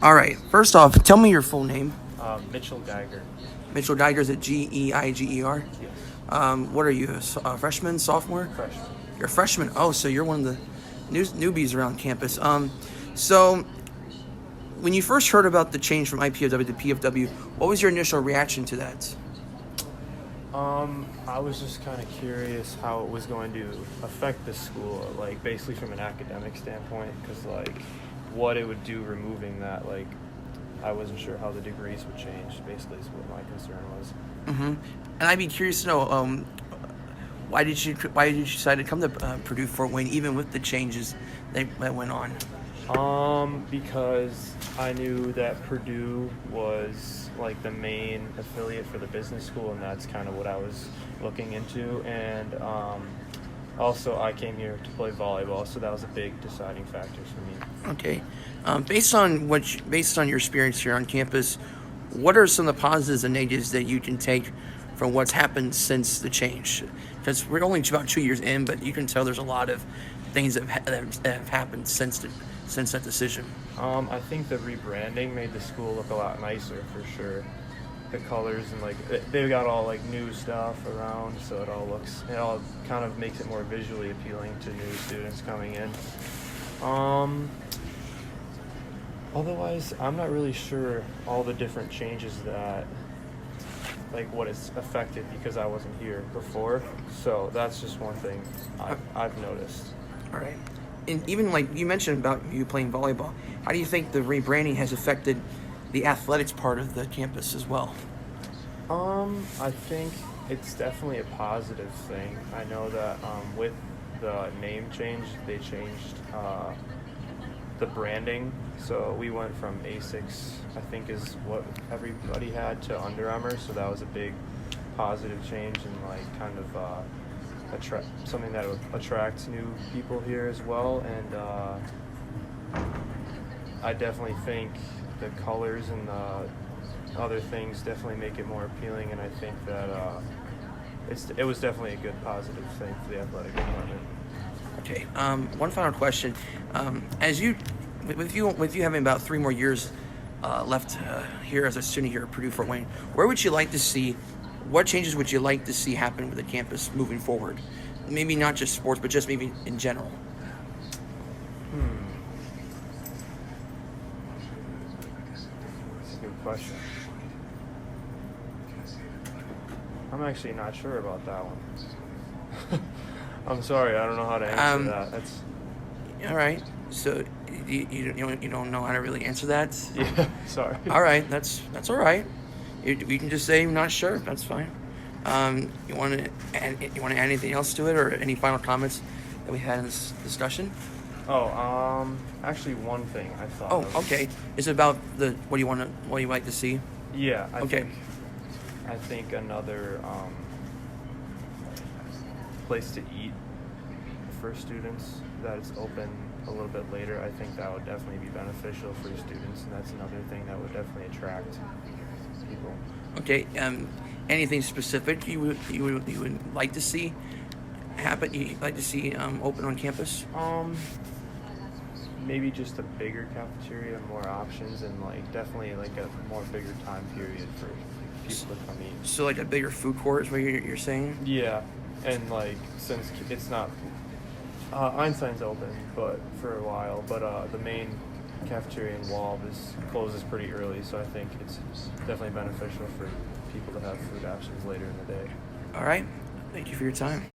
All right. First off, tell me your full name. Mitchell Geiger. Mitchell Geiger, is it Geiger? Yes. What are you, a freshman, sophomore? Freshman. You're a freshman. Oh, so you're one of the newbies around campus. So when you first heard about the change from IPFW to PFW, what was your initial reaction to that? I was just kind of curious how it was going to affect the school, like basically from an academic standpoint, because like what it would do removing that, like I wasn't sure how the degrees would change. Basically, is what my concern was. Mm-hmm. And I'd be curious to know why did you decide to come to Purdue Fort Wayne, even with the changes that went on? Because I knew that Purdue was like the main affiliate for the business school, and that's kind of what I was looking into. And also, I came here to play volleyball, so that was a big deciding factor for me. Okay. Based on your experience here on campus, what are some of the positives and negatives that you can take from what's happened since the change? Because we're only about 2 years in, but you can tell there's a lot of things that have happened since that decision. I think the rebranding made the school look a lot nicer for sure. The colors and like they got all like new stuff around, so it all kind of makes it more visually appealing to new students coming in. Otherwise, I'm not really sure all the different changes that like what it's affected because I wasn't here before. So that's just one thing I've noticed. All right. And even like you mentioned about you playing volleyball, how do you think the rebranding has affected the athletics part of the campus as well? I think it's definitely a positive thing. I know that with the name change, they changed the branding. So we went from Asics, I think is what everybody had, to Under Armour. So that was a big positive change and like kind of something that would attract new people here as well. And I definitely think the colors and the other things definitely make it more appealing, and I think that it was definitely a good positive thing for the athletic department. Okay. One final question. With you having about 3 more years left here as a student here at Purdue Fort Wayne, what changes would you like to see happen with the campus moving forward? Maybe not just sports, but just maybe in general. That's a good question. I'm actually not sure about that one. I'm sorry, I don't know how to answer that. That's all right. So you don't know how to really answer that? Yeah, sorry. All right, that's all right. We can just say I'm not sure. That's fine. You want to add anything else to it, or any final comments that we had in this discussion? Actually, one thing I thought. Oh, okay. Is it about what do you like to see? Yeah. Okay. I think another place to eat for students that it's open a little bit later. I think that would definitely be beneficial for students, and that's another thing that would definitely attract people. Okay. Anything specific you would like to see happen? You'd like to see open on campus? Maybe just a bigger cafeteria, more options, and like definitely like a more bigger time period for people to come eat. So like a bigger food court is what you're saying? Yeah, and like since it's not Einstein's open, but for a while, but the main cafeteria in Wall closes pretty early, so I think it's definitely beneficial for people to have food options later in the day. All right. Thank you for your time.